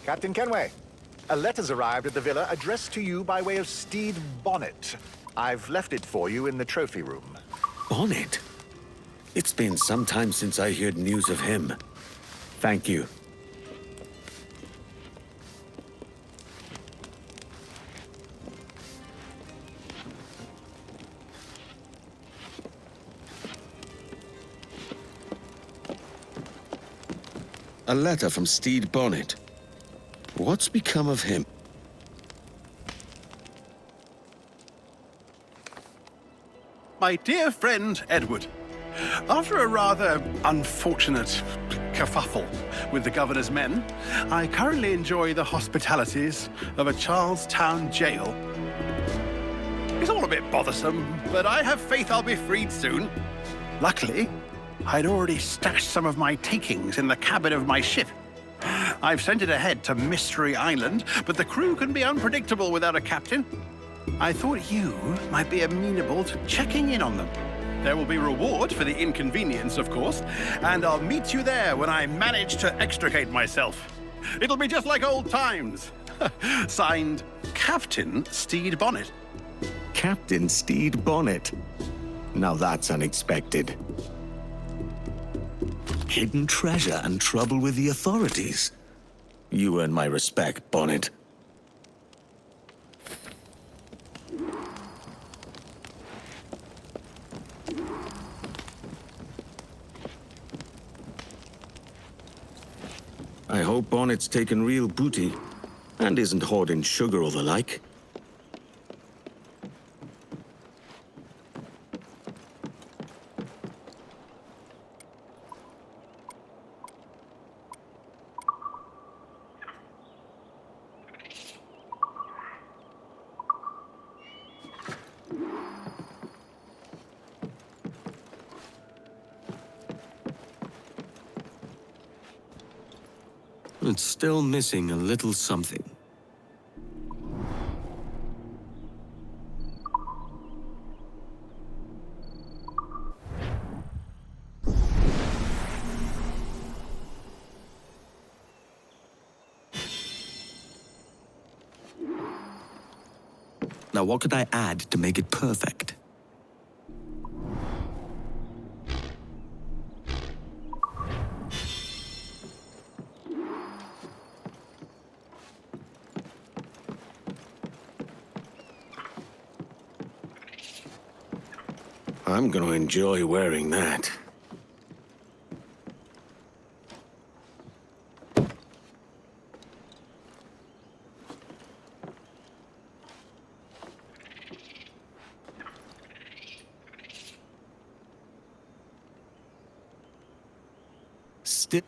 Captain Kenway, a letter's arrived at the villa addressed to you by way of Steed Bonnet. I've left it for you in the trophy room. Bonnet? It's been some time since I heard news of him. Thank you. A letter from Steed Bonnet. What's become of him? My dear friend, Edward. After a rather unfortunate kerfuffle with the governor's men, I currently enjoy the hospitalities of a Charlestown jail. It's all a bit bothersome, but I have faith I'll be freed soon. Luckily, I'd already stashed some of my takings in the cabin of my ship. I've sent it ahead to Mystery Island, but the crew can be unpredictable without a captain. I thought you might be amenable to checking in on them. There will be reward for the inconvenience, of course, and I'll meet you there when I manage to extricate myself. It'll be just like old times. Signed, Captain Steed Bonnet. Captain Steed Bonnet. Now that's unexpected. Hidden treasure and trouble with the authorities. You earn my respect, Bonnet. I hope Bonnet's taken real booty and isn't hoarding sugar or the like. It's still missing a little something. Now, what could I add to make it perfect? I'm gonna enjoy wearing that. Still.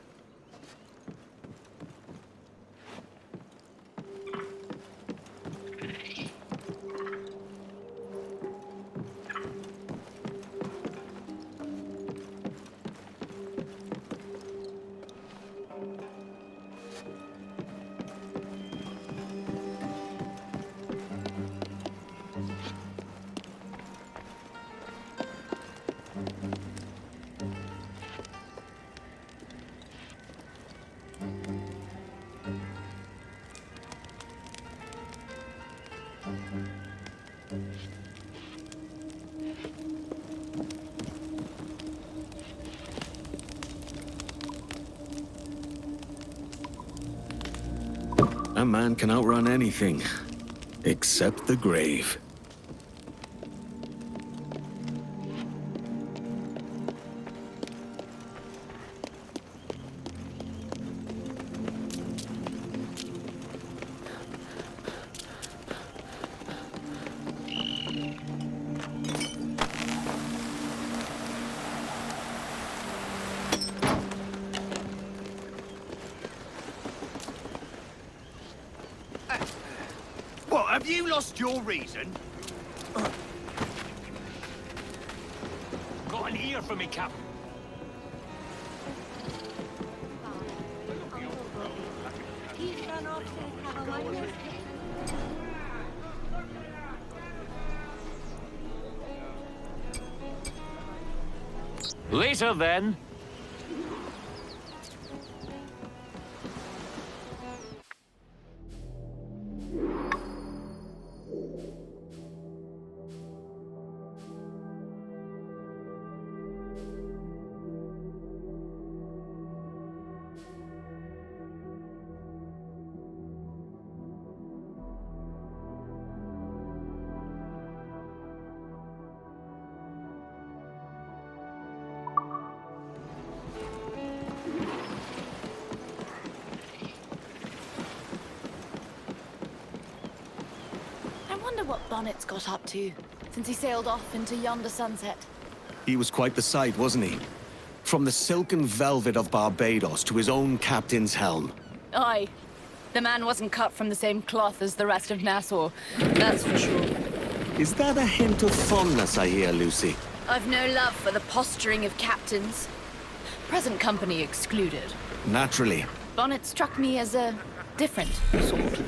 A man can outrun anything, except the grave. What, have you lost your reason? Got an ear for me, Captain. Later, then. wonder what Bonnet's got up to since he sailed off into yonder sunset. He was quite the sight, wasn't he? From the silken velvet of Barbados to his own captain's helm. Aye. The man wasn't cut from the same cloth as the rest of Nassau, that's for sure. Is that a hint of fondness I hear, Lucy? I've no love for the posturing of captains. Present company excluded. Naturally. Bonnet struck me as a different sort.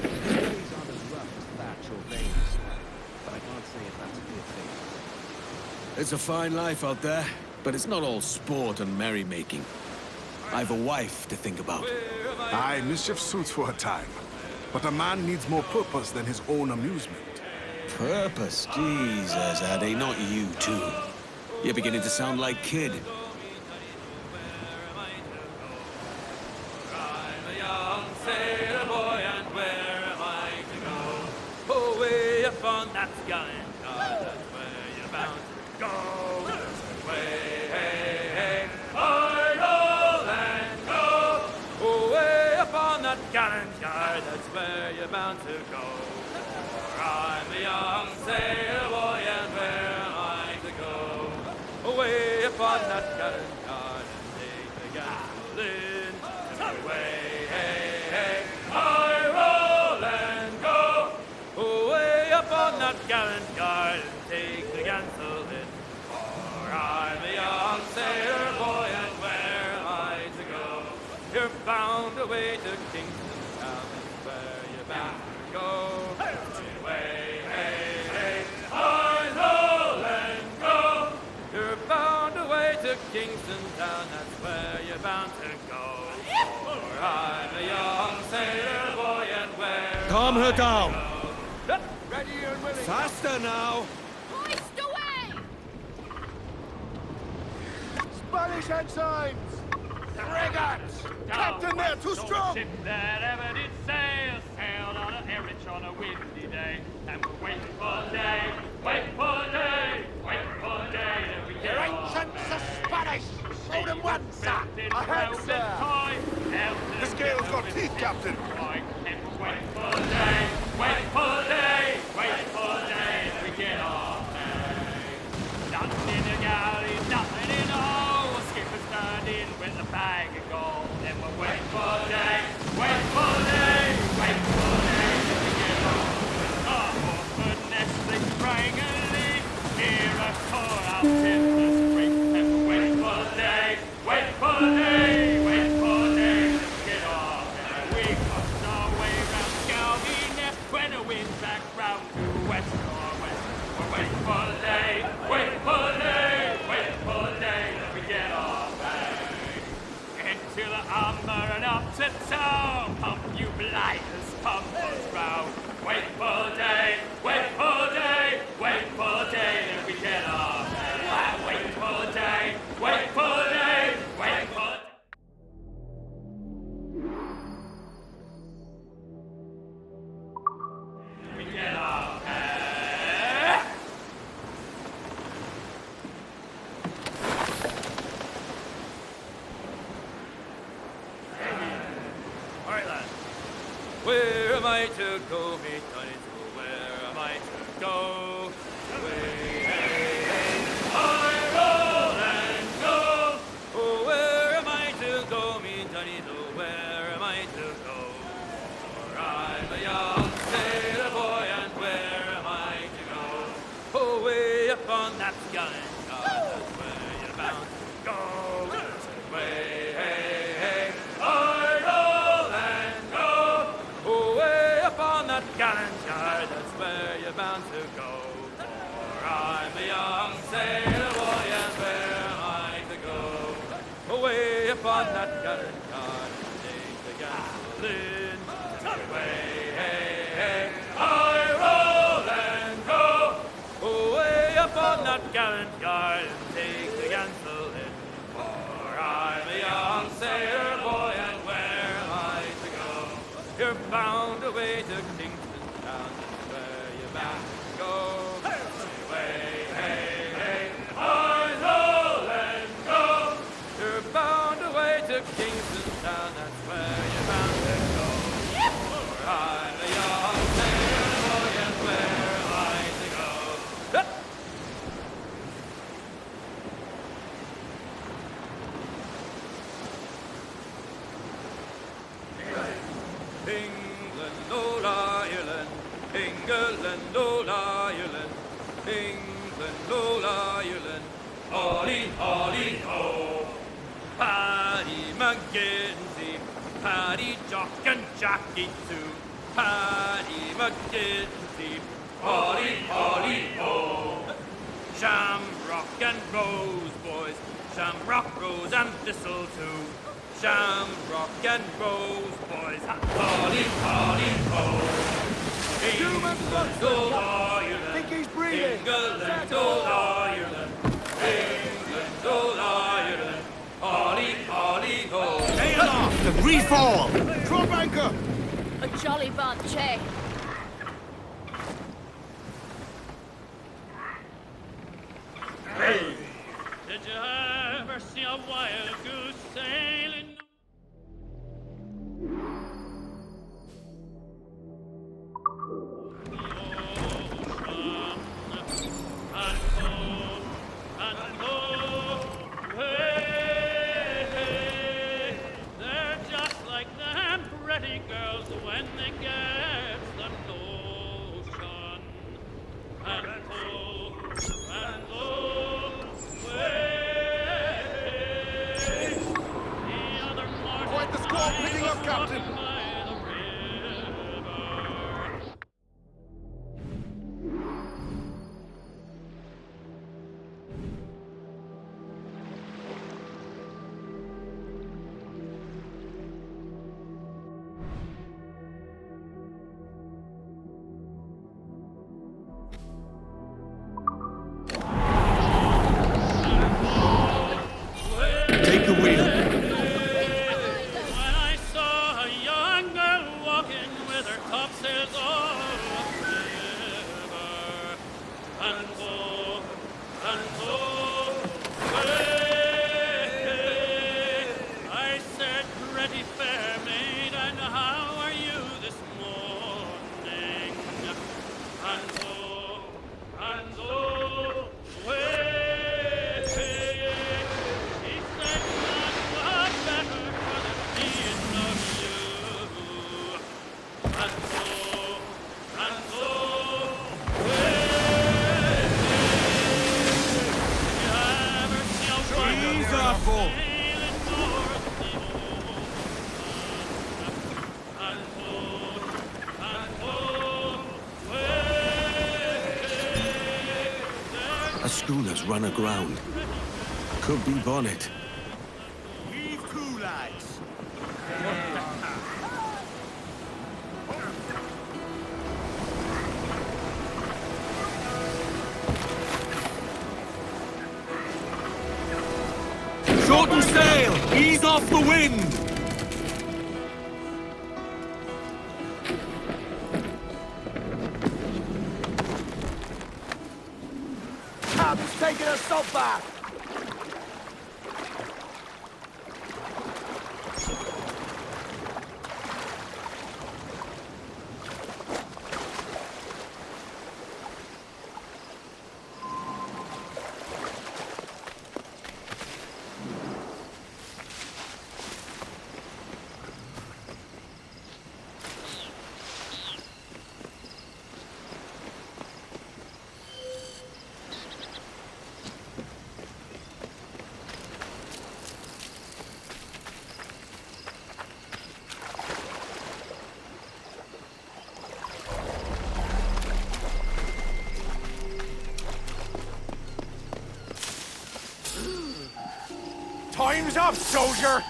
It's a fine life out there, but it's not all sport and merrymaking. I've a wife to think about. Aye, mischief suits for a time. But a man needs more purpose than his own amusement. Purpose? Jesus, Addy, not you too. You're beginning to sound like Kid. On that sky, that's where you're bound to go. Way, hey, hey, I roll and go. Way up on that gallant yard, that's where you're bound to go. For I'm a young sailor boy, and where am I to go? Way up on that gallant yard, and take the gasoline. Way, hey, hey, I roll and go. Way up on that gallant yard and take the gasoline. For I'm a young sailor boy, and where am I to go? You're bound away to Kingston Town, that's where you're bound to go. Way, hey, hey, I roll and go. You're bound away to Kingston Town, that's where you're bound to go. For I'm a young sailor boy, and where Calm her down. ready and willing. Faster now. Hoist away! Spanish ensigns! Frigates! Captain there, too strong! Ship that ever did sail, sailed on a errand on a windy day, and we're waiting for day, wait for day, wait for day, and we get Your on. ancients are Spanish! Show them one, sir! I Ahead, sir. This gale's got teeth, Captain. And we're waiting for day, wait for day, wait for day, and we get on. Nothing in the galley, nothing in the hole. Skipper's turned in with the bag of gold. And we're waiting for day, wait for day, wait for day, and we get on. Oh, for Nestle, sprang a leak, near a tore out timber's creek. And we're waiting for day, wait for day, wait for day, and we get on. And we crossed our way round Scalby Neck when the wind's back round to west or west. We're waiting for the day, wait for the day, wait for the day, and we get off. Into the armor and up to town. Pump you blighters, pump us round. Wait for the day, wait for the day, wait for the day, and we get off. Wait for the day, wait for the day, wait for the day. We get off. All right, lads. Where am I to go, me Johnny? Where am I to go? Away, hey, hey, I roll and go. Oh, where am I to go, me Johnny? Where am I to go? For I'm a young sailor boy, and where am I to go? Oh, way up on that gallant yard, that's where you're bound to go. Way, hey, hey, I roll and go. Oh, way up on that gallant yard, that's where you're bound to go. For I'm a young sailor boy, and where am I to go? Oh, way up on that gallant yard, take the gasoline. Way, hey, hey, I roll and go. Oh, way up on that gallant yard, take the gasoline. For I'm a young sailor boy, and where am I to go? You're bound away to Kingston Town, that's where you're bound to go. Way, hey, hey, I roll and go. You're bound away to Kingston Town, that's where you're bound to go. For I'm a young sailor boy, and where am I England, old Ireland, England, old Ireland, England, old Ireland, Ollie, Ollie, ho! Paddy McGinty, Paddy Jock and Jackie too, Paddy McGinty, Ollie, Ollie, ho! Shamrock and Rose, boys, Shamrock, Rose and Thistle too. Shamrock and Rose, boys, Holly, Holly, ho! England, old Ireland, Think he's breathing. England, old Ireland, England, old Ireland, Holly, Holly, ho! Sail off and refall! Drop anchor! A jolly bunch, eh? Did you ever see a wild goose sailing? They're just like them pretty girls when they get the notion. And Quite the squall picking up, Captain. Take the wheel. When I saw a young girl walking with her topsails all river, and away, I said, pretty fair maid, and how are you this morning? And away. He said, "Not better for the seeing of you." And you ever see a wild Ease girl up, Bull. sailing north of the A schooner's run aground. Could be Bonnet. Heave to, lads. Shorten sail! Ease off the wind! Cap's taking a salt bath. Time's up, soldier!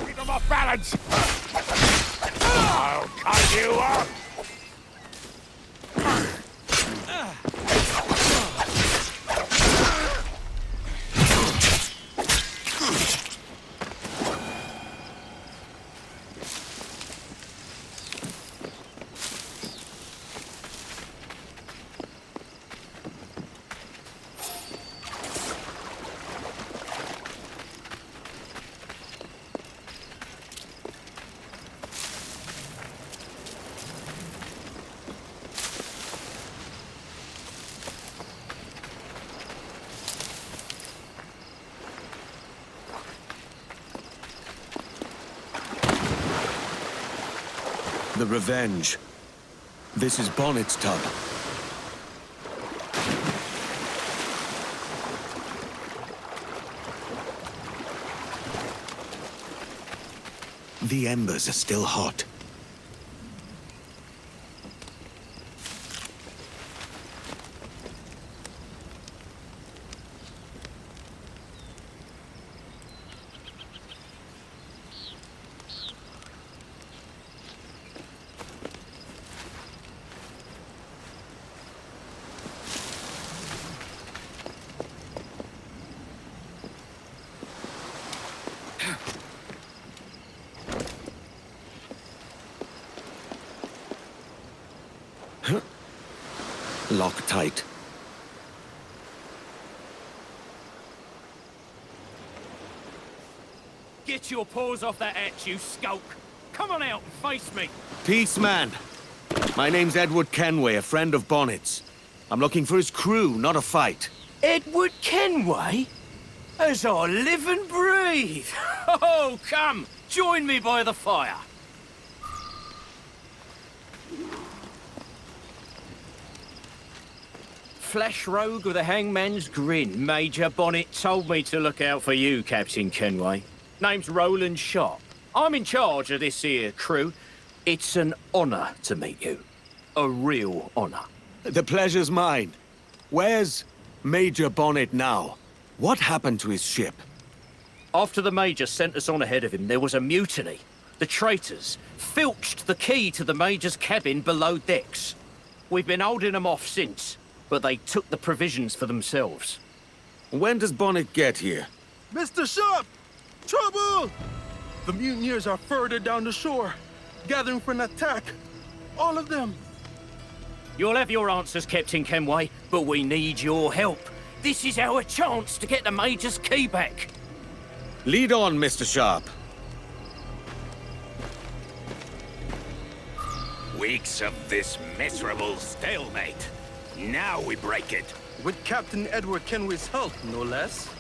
Keep them off balance! I'll cut you up! the Revenge. This is Bonnet's tub. The embers are still hot. Lock tight. Get your paws off that hatch, you skulk. Come on out and face me. Peace, man. My name's Edward Kenway, a friend of Bonnet's. I'm looking for his crew, not a fight. Edward Kenway? As I live and breathe. Oh, come, join me by the fire. Flash rogue with a hangman's grin. Major Bonnet told me to look out for you, Captain Kenway. Name's Roland Sharp. I'm in charge of this here crew. It's an honor to meet you. A real honor. The pleasure's mine. Where's Major Bonnet now? What happened to his ship? After the Major sent us on ahead of him, there was a mutiny. The traitors filched the key to the Major's cabin below decks. We've been holding them off since, but they took the provisions for themselves. When does Bonnet get here? Mr. Sharp! Trouble! The mutineers are further down the shore, gathering for an attack. All of them. You'll have your answers, Captain Kenway, but we need your help. This is our chance to get the Major's key back. Lead on, Mr. Sharp. Weeks of this miserable stalemate. Now we break it. With Captain Edward Kenway's help, no less.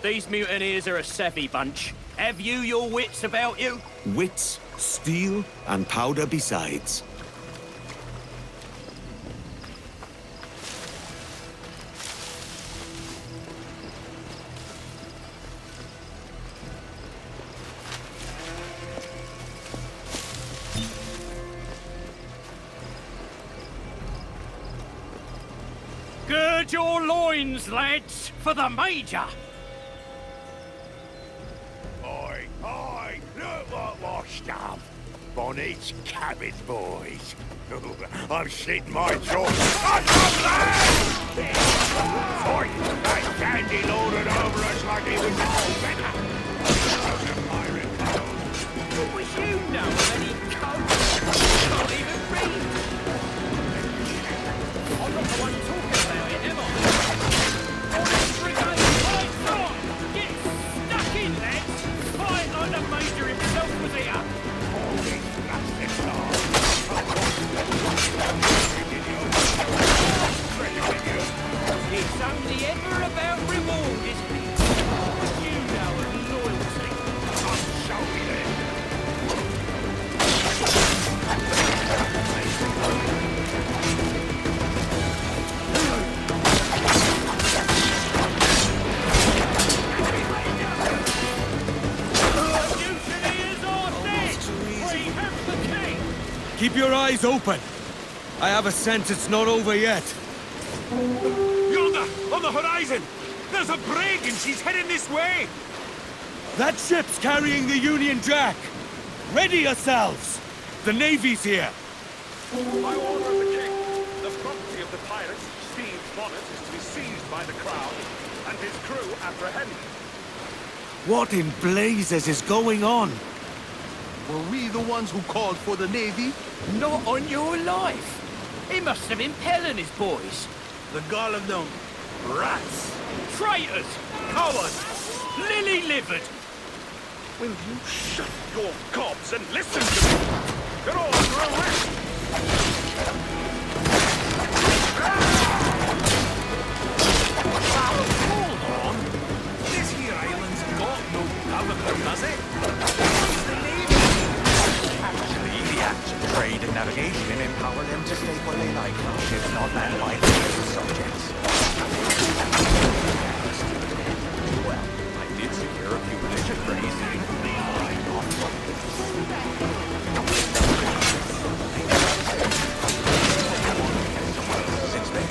These mutineers are a savvy bunch. Have you your wits about you? Wits, steel, and powder besides. Gird your loins, lads, for the Major! Oi, oi, look what washed up. Bonnet's cabin boys. I've slit my throat. Fight! That dandy lorded over us like he was all better. What was you know of any code? Can't even read! I'm not the one talking about it, am I? Honest brigade, lights on! Get stuck in, lads! Fight like the Major himself was here! It's only ever about reward, isn't it? You know of loyalty. I'll show you then. Keep your eyes open. I have a sense it's not over yet. Yonder, on the horizon! There's a brig and she's heading this way! That ship's carrying the Union Jack. Ready yourselves. The Navy's here. By order of the king, the property of the pirate, Stede Bonnet, is to be seized by the crown, and his crew apprehended. What in blazes is going on? Were we the ones who called for the Navy? Not on your life. He must have been pelling his boys. The gall of them. Rats! Traitors! Cowards! Lily-livered! Will you shut your gobs and listen to me? You're all under arrest! Hold on! This here island's got no governor, does it? It's the Navy! Actually, the action my subjects. Well, I did secure a few militia graves. Since then,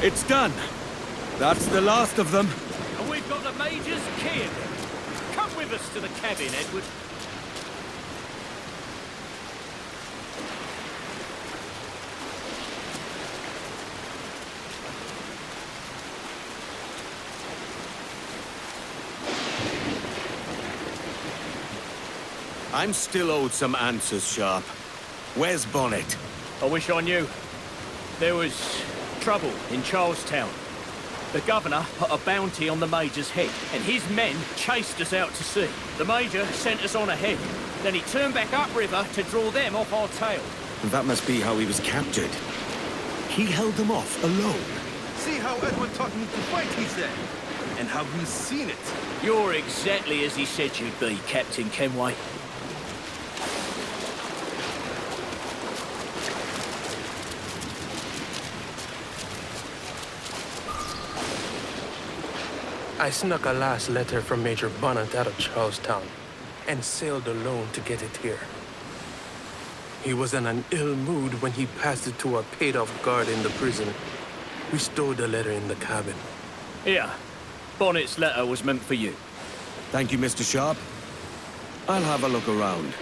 It's done. That's the last of them. And we've got the Major's key again. Come with us to the cabin, Edward. I'm still owed some answers, Sharp. Where's Bonnet? I wish I knew. There was trouble in Charlestown. The governor put a bounty on the Major's head, and his men chased us out to sea. The Major sent us on ahead. Then he turned back upriver to draw them off our tail. That must be how he was captured. He held them off alone. See how Edward taught me to fight, he said. And have we seen it? You're exactly as he said you'd be, Captain Kenway. I snuck a last letter from Major Bonnet out of Charlestown and sailed alone to get it here. He was in an ill mood when he passed it to a paid-off guard in the prison. We stowed the letter in the cabin. Here, Bonnet's letter was meant for you. Thank you, Mr. Sharp. I'll have a look around.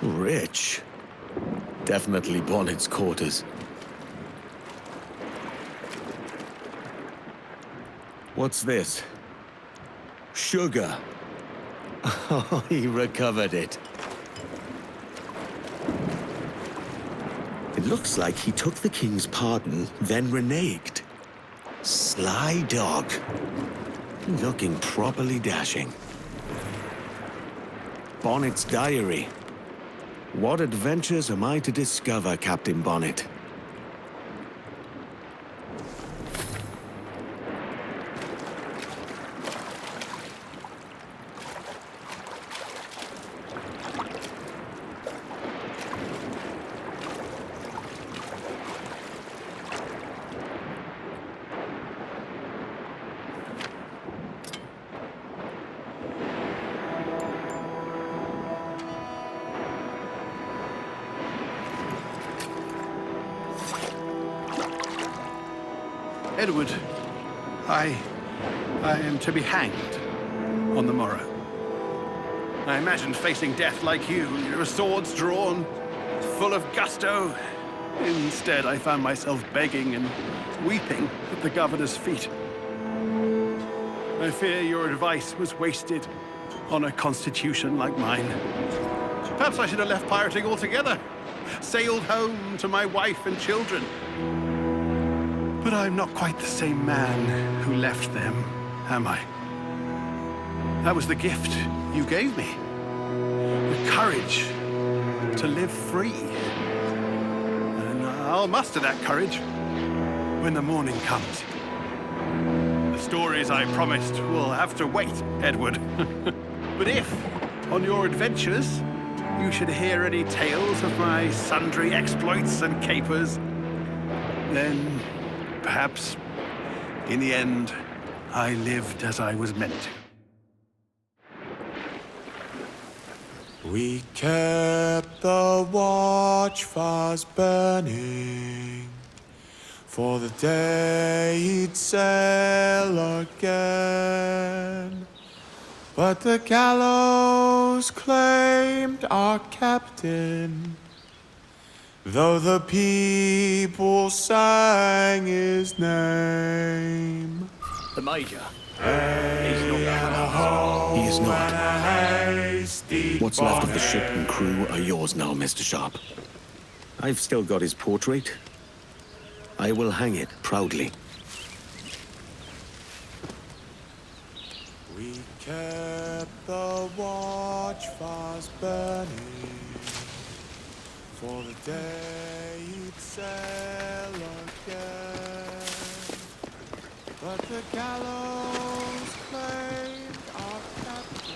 Rich. Definitely Bonnet's quarters. What's this? Sugar. Oh, he recovered it. It looks like he took the king's pardon, then reneged. Sly dog. Looking properly dashing. Bonnet's diary. What adventures am I to discover, Captain Bonnet? Edward, I am to be hanged on the morrow. I imagined facing death like you, your swords drawn, full of gusto. Instead, I found myself begging and weeping at the governor's feet. I fear your advice was wasted on a constitution like mine. Perhaps I should have left pirating altogether, sailed home to my wife and children. But I'm not quite the same man who left them, am I? That was the gift you gave me. The courage to live free. And I'll muster that courage when the morning comes. The stories I promised will have to wait, Edward. But if, on your adventures, you should hear any tales of my sundry exploits and capers, then perhaps, in the end, I lived as I was meant to. We kept the watch fast burning for the day he'd sail again. but the gallows claimed our captain, though the people sang his name. The Major. He is not. What's left of the ship and crew are yours now, Mr. Sharp. I've still got his portrait. I will hang it proudly. We kept the watch fast burning, for the day he'd sail again. But the gallows claimed our captain.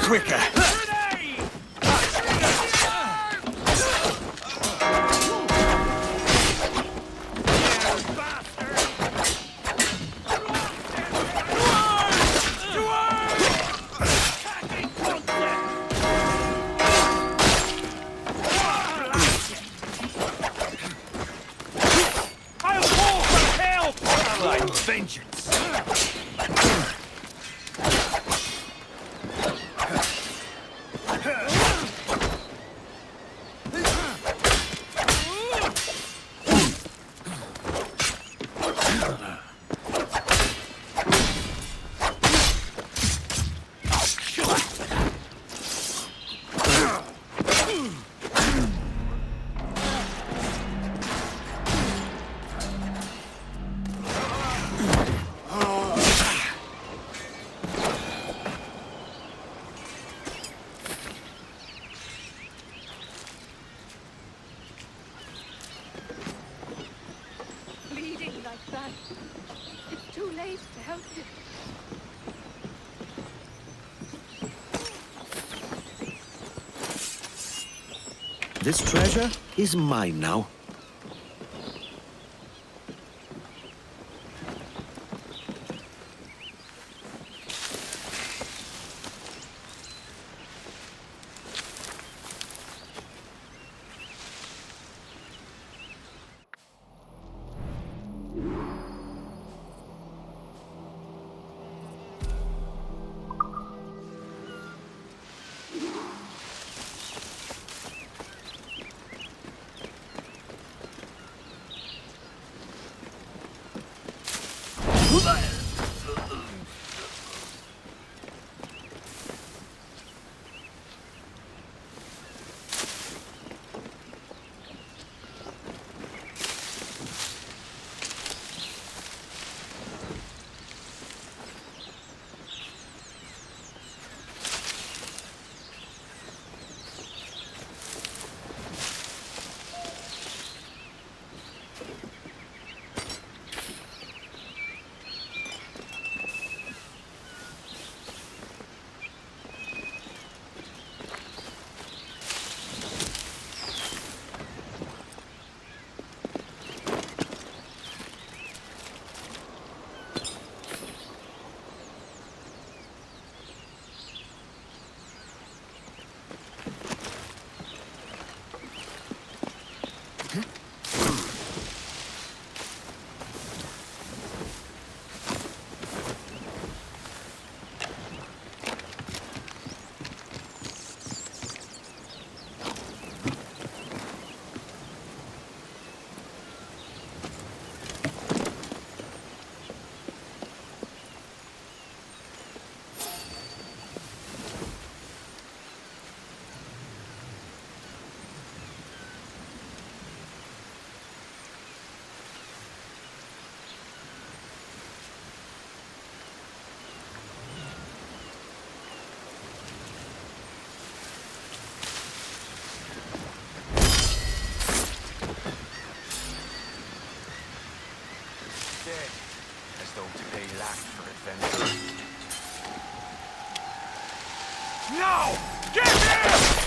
Quicker! I'll call for help! Like vengeance! It's too late to help you. This treasure is mine now. dead, as though to pay lack for adventure. No! Get him!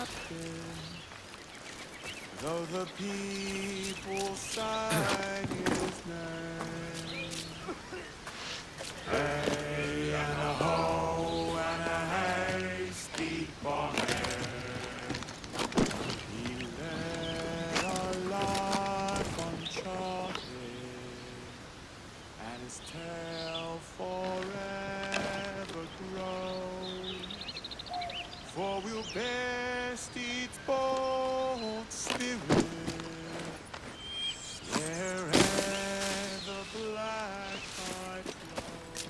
captain. Though the people sang his name. Hey and a ho and a hasty bonnet. He led our life uncharted, and his tale forever grows. For we'll bear Steed's bold spirit wherever the black tide flows.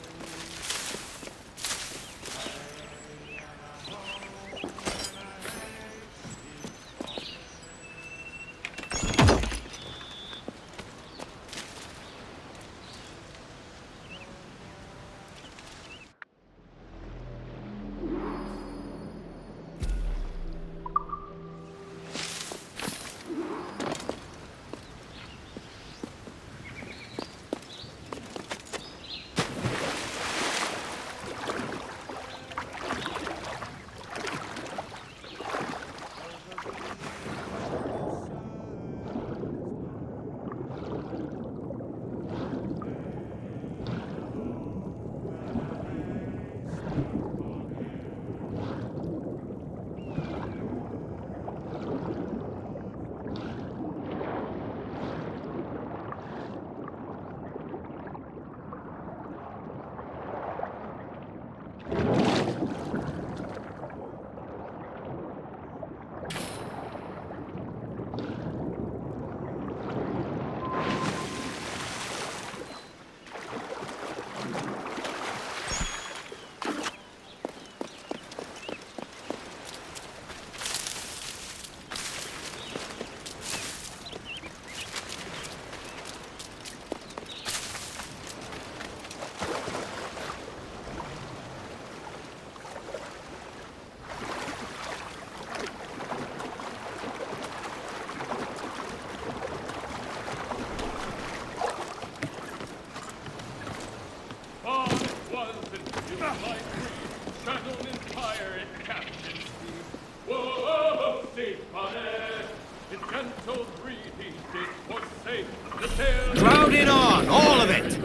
Crowd it on, all of it!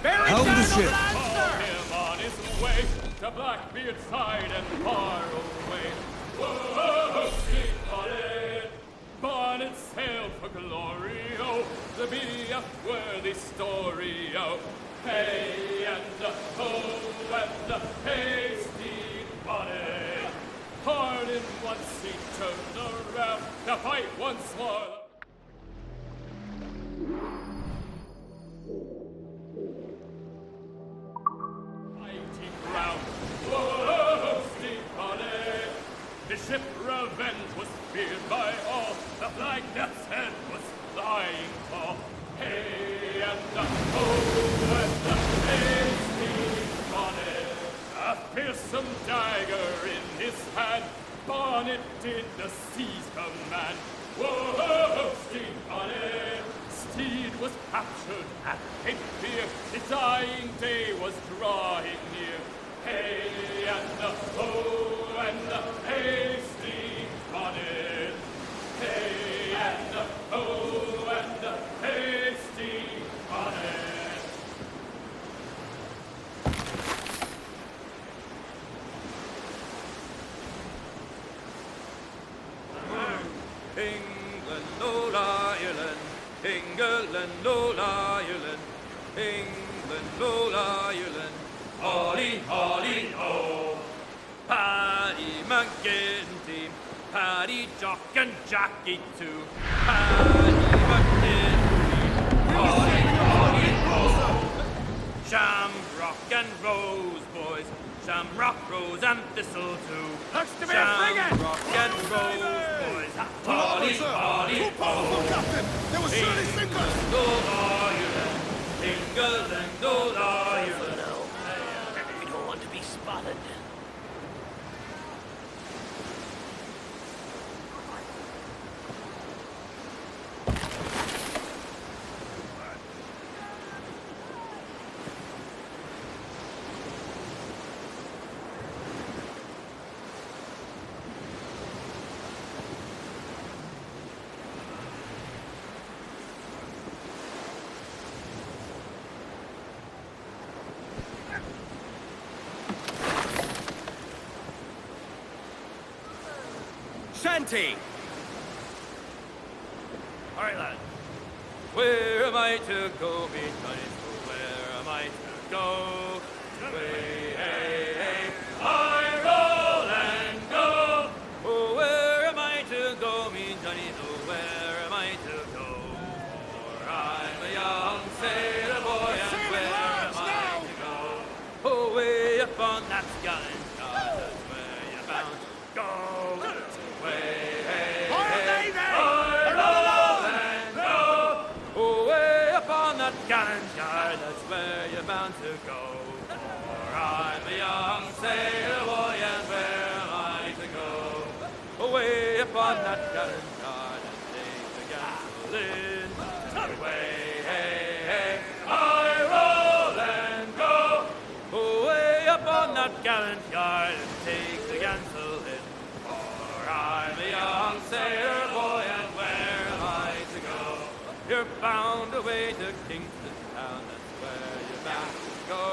Hold the ship! On his way to Blackbeard's side and far away. Whoa, Steve Bonnet! Bonnet sailed for glory, oh, to be a worthy story, oh. Hey and the ho and the hey, Steve Bonnet! Pardon once he turned around to fight once more. Whoa, Steve Bonnet! The ship Revenge was feared by all. The flag Death's Head was flying tall. Hey and the ho and the hey, Steve Bonnet! A fearsome dagger in his hand. Bonnet did the sea's command. Whoa, Steve Bonnet! Steed was captured at Cape Fear. His dying day was drawing near. Hey and the ho and the hey, Steve Bonnet. Hey and the ho and the hey, Steve Bonnet. England, old Ireland. England, old Ireland. England, old Ireland. Holly, holly, oh. Paddy McGinty, Paddy Jock and Jackie too. Paddy McGinty, holly, holly, oh. Shamrock and Rose, boys. Shamrock, Rose and Thistle too. Looks to be a frigate! Shamrock and Rose, boys. Holly, holly, Too powerful, oh. Captain! They will surely sink us! England, old Ireland. England, old Ireland. You don't want to be spotted. Shanty! All right, lads. Where am I to go, me Johnny's go? Where am I to go? Way, hey, hey, I roll and go. Oh, where am I to go, me Johnny? Oh, where am I to go? For I'm a young sailor boy, and where am I to go? Oh, way up on that gallant yard, that's where you're bound to go. Way, hey, hey, I roll and go. Oh, way up on that gallant yard, that's where you're bound to go. For I'm a young sailor boy, and where am I to go? Away upon that gallant yard, and take the gasoline. Away, hey, hey, I roll and go. Away upon that gallant yard, and take the gasoline. For I'm a young sailor boy, and where am I to go? You're bound away to Kingston town, that's where you're bound to go.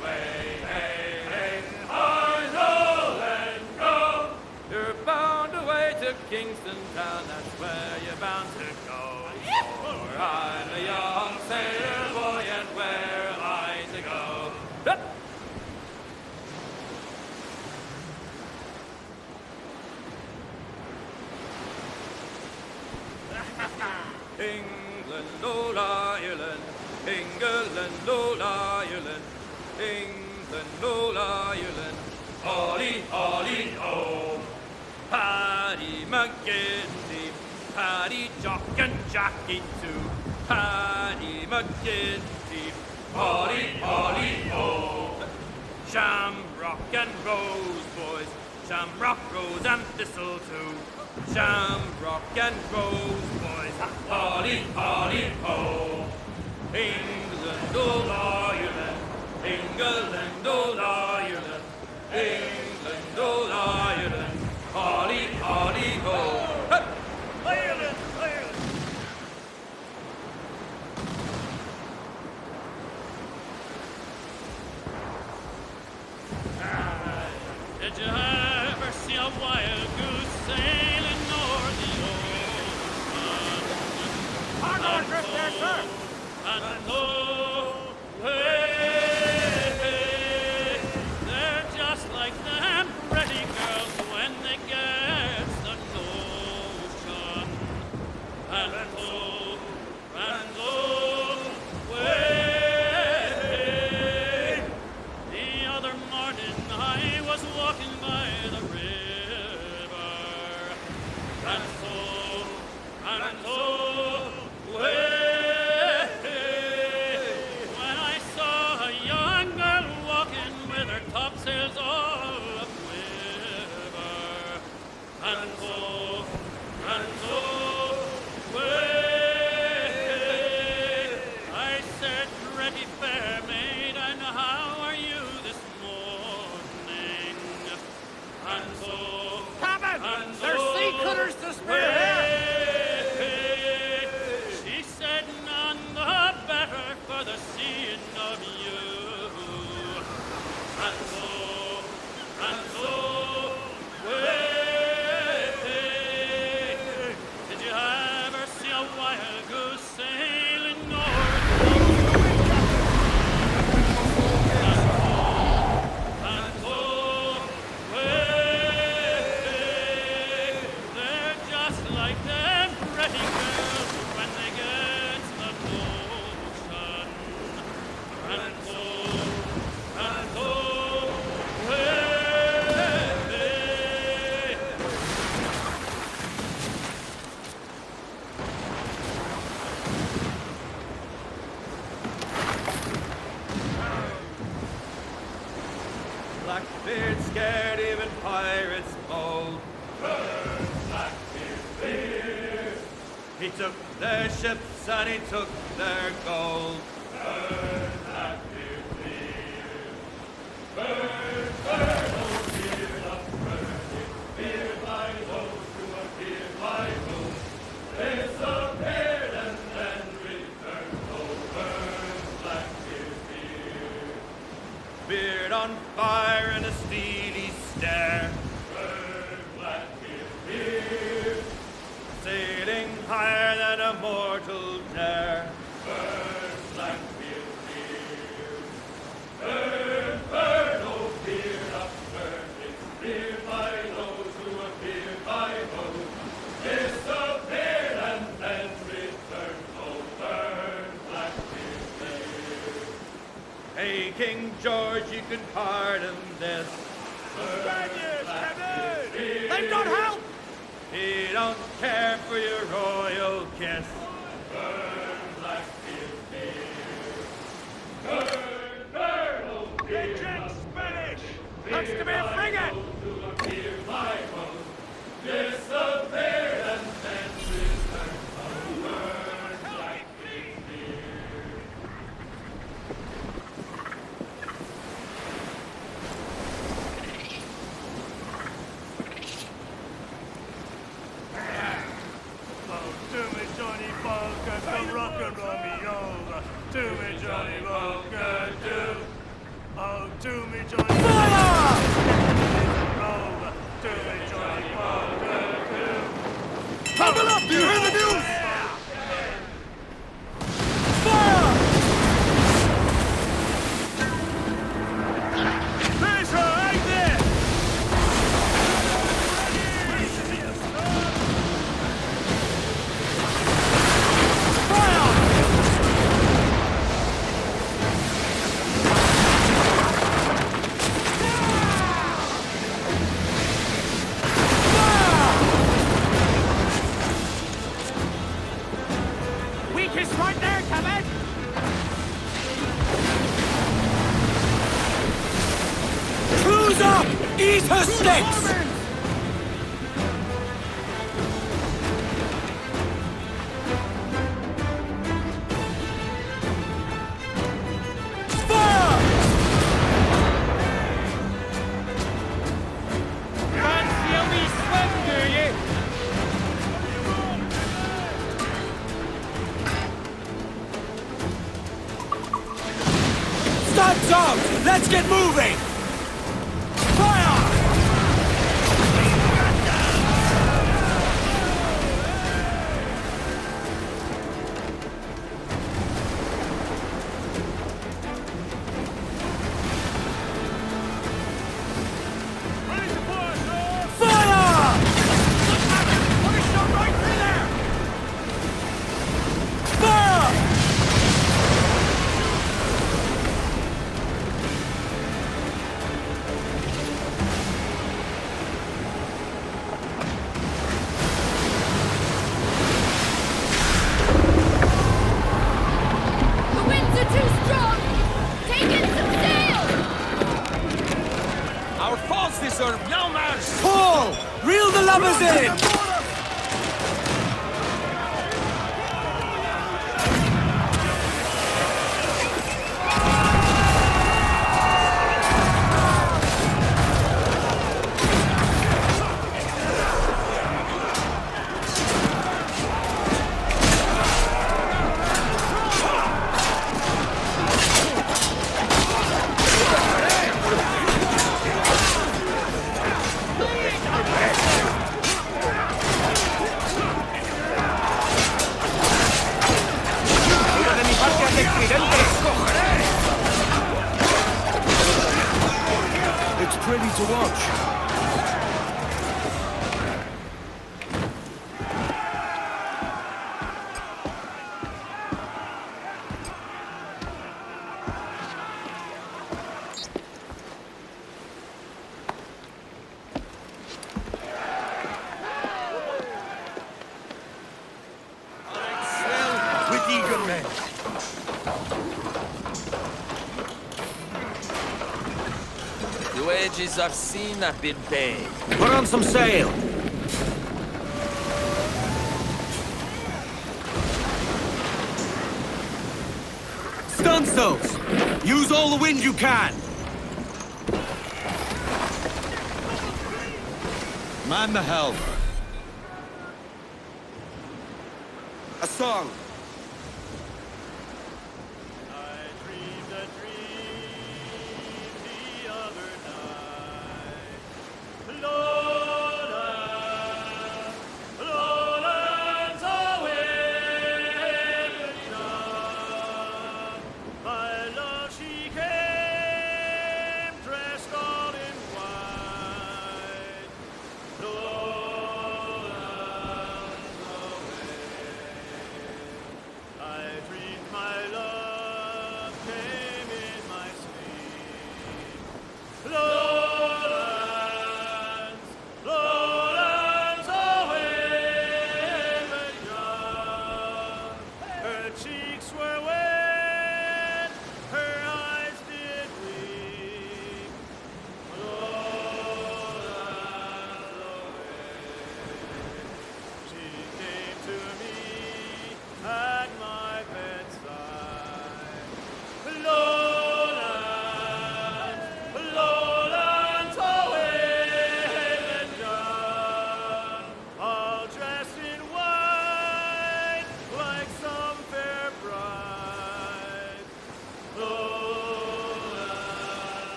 Away, hey, hey, I roll and go. You're bound away to Kingston town, that's where you're bound to go. For I'm a young sailor boy, and where am I to go? Hup! England, old Ireland, England, old Ireland, England, old Ireland, Ollie, Ollie, oh. Paddy McGinty, Paddy Jock and Jackie too, Paddy McGinty, Ollie, Ollie, oh. Shamrock and Rose, boys, Shamrock, Rose and Thistle too. Shamrock and Rose, boys, Ollie, Ollie, oh. England, old Ireland, England, old Ireland, England, old Ireland, Ollie, Ollie, oh. Hey! Ireland, Ireland. Did you ever see a wild goose sailing o'er the ocean? Our Lord drift there, sir. And way, they're just like them pretty girls when they get the notion. And way, the other morning I was walking by the river, and so, way, when I saw a young girl walking with her topsails all a quiver, and so, way, I said, "Pretty fair maid, and how are you this morning?" And so, Captain! There's sea cutters to spearhead! she said, "None the better for the seeing of you." And so, way, did you ever see a wild goose sailing north? And so, way, they're just like them pretty girls when they get the notion. And so, way, Blackbeard scared even pirates bold. Burn Blackbeard fear. He took their ships and he took their gold. Burn Blackbeard fear. Burn, oh fear of burning, feared by those who are feared by those. Disappeared and then returned. Oh, burn Blackbeard fear. Beard on fire and a steely stare. Burn Blackbeard sailing higher than a mortal dare. Burn, Blackbeard, fear. Burn, burn, oh fear, upburn. It's feared by those who are feared by those. Disappeared and then returned. Oh, burn, Blackbeard, fear. Hey, King George, you can pardon this. Spaniards, Kevin! They've got help! He don't care for your royal kiss. Burn, Blackbeard, fear. Burn, burn, oh fear. They drink Spanish! Looks to be a frigate! Disappeared and then returned. Oh, burn, Blackbeard, fear. Oh, do me, Johnny Bunker, come rock and roll me over. Do me, Johnny Bunker, do. Oh, do me, Johnny Bunker, do me, Johnny Bunker, do. Buckle up! Do you hear the news? There's her, right there! Weakest right there, Kevin! Crew's up! Eat her sticks! Fancy a wee swim, do you? Stunts out! Let's get moving! Fire! Ready to fire, sir! Fire! What a shot right through there! Fire! The winds are too strong! Take in some sail! Our faults deserve no mercy! Pull! Reel the lubbers in! It's pretty to watch. With eager men. The wages I've seen have been paid. Put on some sail! Stunsails! Use all the wind you can! Man the helm! A song! I dreamed a dream the other night. Lord,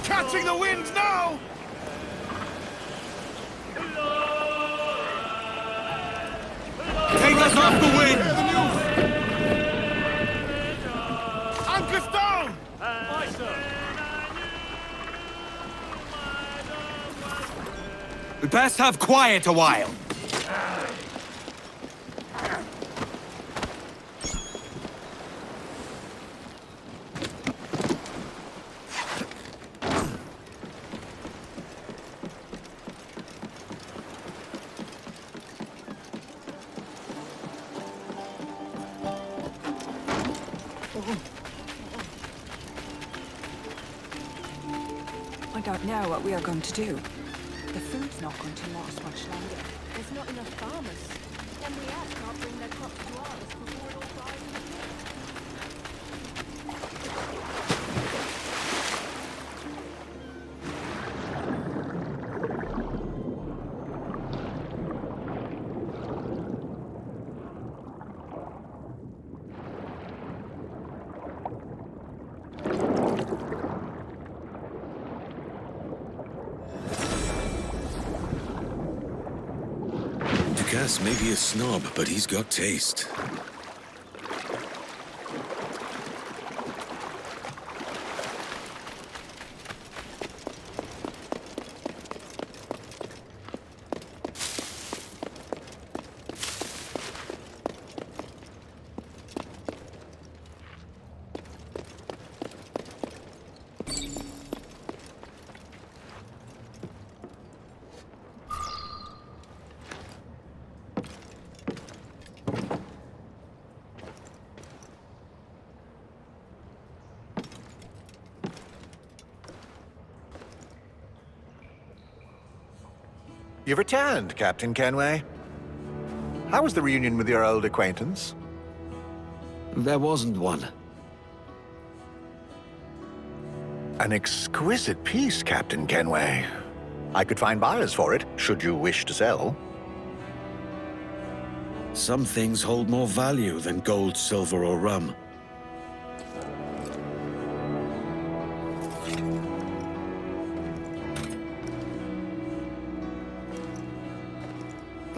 catching the wind now! Take us off the wind! Anchor's down! Aye, sir. We best have quiet a while. I don't know what we are going to do. The food's not going to last much longer. There's not enough farmers. Then we can't bring their crops to ours before it all dies in the field. Gus may be a snob, but he's got taste. You've returned, Captain Kenway. How was the reunion with your old acquaintance? There wasn't one. An exquisite piece, Captain Kenway. I could find buyers for it, should you wish to sell. Some things hold more value than gold, silver, or rum.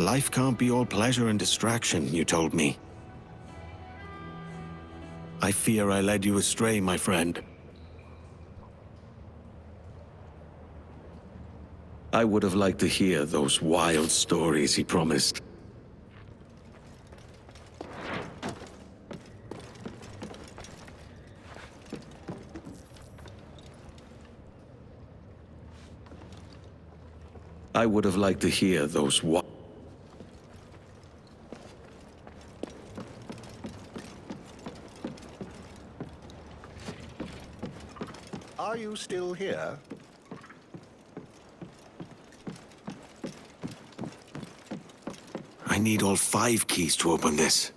Life can't be all pleasure and distraction, you told me. I fear I led you astray, my friend. I would have liked to hear those wild stories he promised. I would have liked to hear those Are you still here? I need all 5 keys to open this.